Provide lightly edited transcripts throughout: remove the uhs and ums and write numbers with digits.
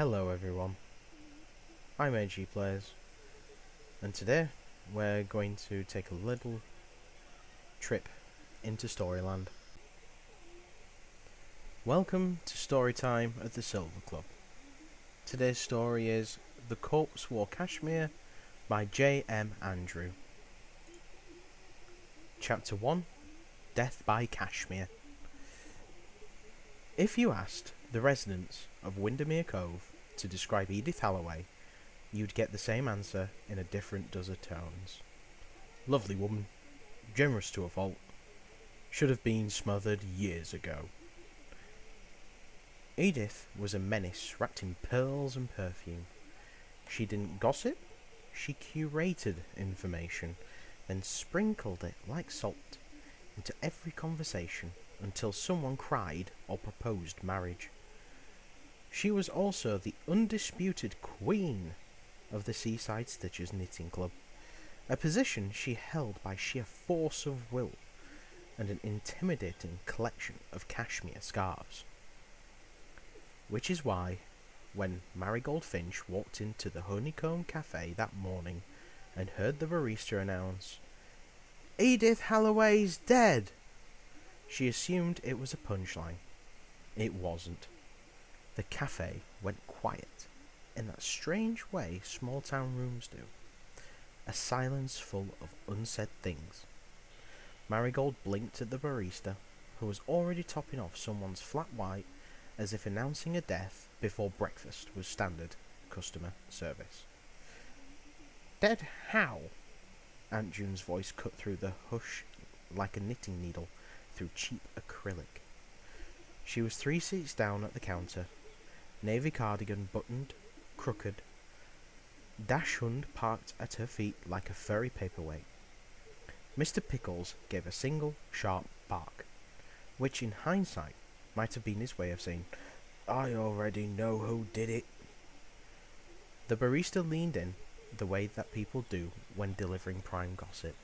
Hello everyone, I'm AG Players, and today we're going to take a little trip into Storyland. Welcome to Storytime at the Silver Club. Today's story is The Corpse Wore Cashmere by J.M. Andrew. Chapter 1, Death by Cashmere. If you asked the residents of Windermere Cove to describe Edith Halliway, you'd get the same answer in a different dozen tones. Lovely woman, generous to a fault, should have been smothered years ago. Edith was a menace wrapped in pearls and perfume. She didn't gossip, she curated information, then sprinkled it like salt into every conversation until someone cried or proposed marriage. She was also the undisputed queen of the Seaside Stitchers Knitting Club, a position she held by sheer force of will and an intimidating collection of cashmere scarves. Which is why, when Marigold Finch walked into the Honeycomb Cafe that morning and heard the barista announce, "Edith Halliway's dead!" she assumed it was a punchline. It wasn't. The cafe went quiet, in that strange way small town rooms do. A silence full of unsaid things. Marigold blinked at the barista, who was already topping off someone's flat white as if announcing a death before breakfast was standard customer service. "Dead how?" Aunt June's voice cut through the hush like a knitting needle through cheap acrylic. She was 3 seats down at the counter, navy cardigan buttoned, crooked, dachshund parked at her feet like a furry paperweight. Mr. Pickles gave a single, sharp bark, which in hindsight might have been his way of saying, "I already know who did it." The barista leaned in, the way that people do when delivering prime gossip.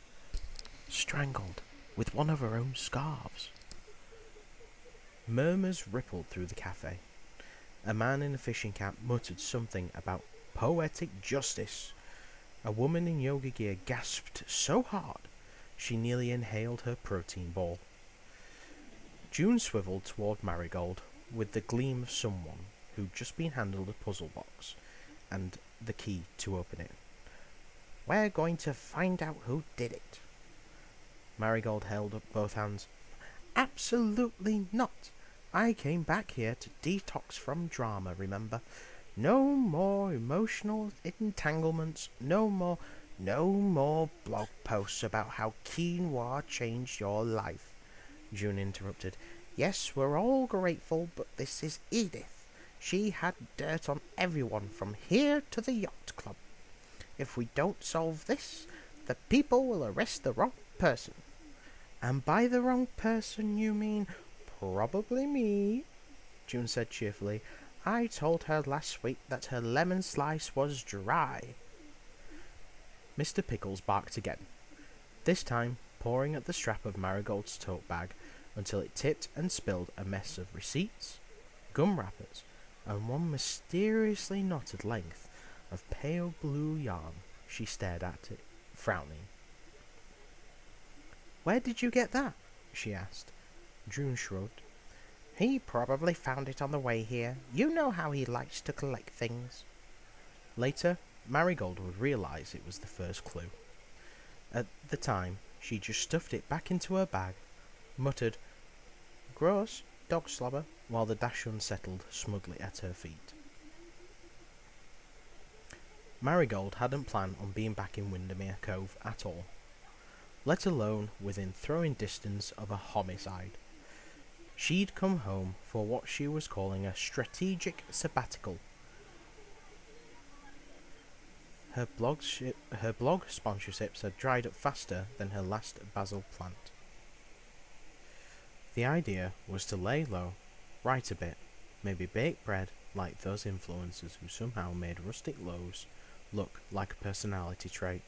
"Strangled with one of her own scarves." Murmurs rippled through the cafe. A man in a fishing cap muttered something about poetic justice. A woman in yoga gear gasped so hard she nearly inhaled her protein ball. June swiveled toward Marigold with the gleam of someone who'd just been handed a puzzle box and the key to open it. "We're going to find out who did it." Marigold held up both hands. "Absolutely not. I came back here to detox from drama, remember? No more emotional entanglements, no more blog posts about how quinoa changed your life," June interrupted. "Yes, we're all grateful, but this is Edith. She had dirt on everyone from here to the yacht club. If we don't solve this, the people will arrest the wrong person." "And by the wrong person you mean probably me," June said cheerfully. "I told her last week that her lemon slice was dry." Mr. Pickles barked again, this time pawing at the strap of Marigold's tote bag until it tipped and spilled a mess of receipts, gum wrappers, and one mysteriously knotted length of pale blue yarn. She stared at it, frowning. "Where did you get that?" she asked. June shrugged. "He probably found it on the way here. You know how he likes to collect things." Later, Marigold would realize it was the first clue. At the time, she just stuffed it back into her bag, muttered, "Gross, dog slobber," while the dachshund settled smugly at her feet. Marigold hadn't planned on being back in Windermere Cove at all, let alone within throwing distance of a homicide. She'd come home for what she was calling a strategic sabbatical. Her blog sponsorships had dried up faster than her last basil plant. The idea was to lay low, write a bit, maybe bake bread like those influencers who somehow made rustic loaves look like a personality trait.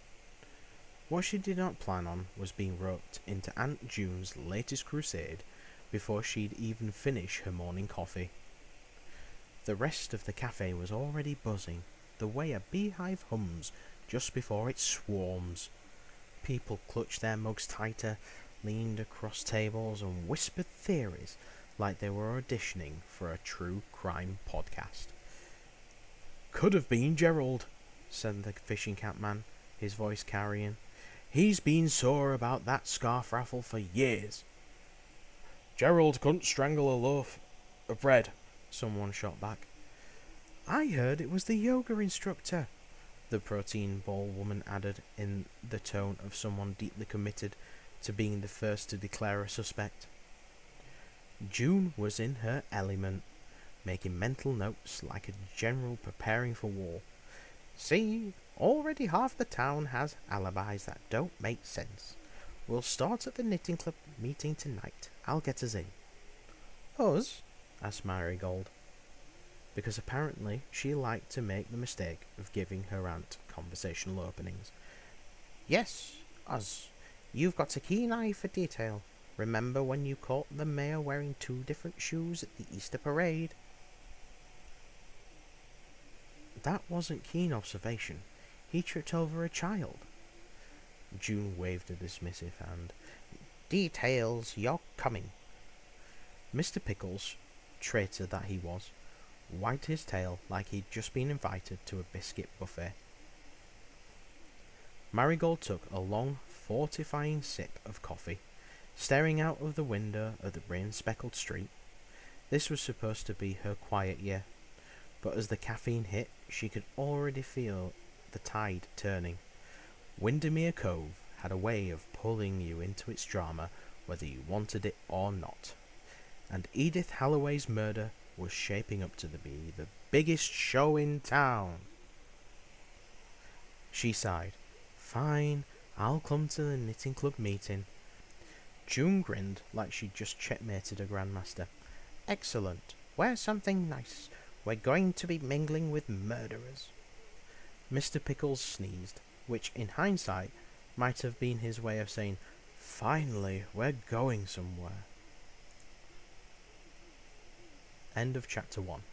What she did not plan on was being roped into Aunt June's latest crusade before she'd even finish her morning coffee. The rest of the cafe was already buzzing, the way a beehive hums just before it swarms. People clutched their mugs tighter, leaned across tables, and whispered theories like they were auditioning for a true crime podcast. "Could have been Gerald," said the fishing cap man, his voice carrying. "He's been sore about that scarf raffle for years." "Gerald couldn't strangle a loaf of bread," someone shot back. "I heard it was the yoga instructor," the protein ball woman added in the tone of someone deeply committed to being the first to declare a suspect. June was in her element, making mental notes like a general preparing for war. "See, already half the town has alibis that don't make sense. We'll start at the knitting club meeting tonight. I'll get us in." "Us?" asked Marigold, because apparently she liked to make the mistake of giving her aunt conversational openings. "Yes, us. You've got a keen eye for detail. Remember when you caught the mayor wearing 2 different shoes at the Easter parade?" "That wasn't keen observation. He tripped over a child." June waved a dismissive hand. "Details, you're coming." Mr. Pickles, traitor that he was, wagged his tail like he'd just been invited to a biscuit buffet. Marigold took a long, fortifying sip of coffee, staring out of the window at the rain-speckled street. This was supposed to be her quiet year, but as the caffeine hit, she could already feel the tide turning. Windermere Cove had a way of pulling you into its drama whether you wanted it or not, and Edith Halliway's murder was shaping up to be the biggest show in town. She sighed. "Fine, I'll come to the knitting club meeting." June grinned like she'd just checkmated a grandmaster. "Excellent. Wear something nice. We're going to be mingling with murderers." Mr. Pickles sneezed, which in hindsight might have been his way of saying, "Finally, we're going somewhere." End of chapter 1.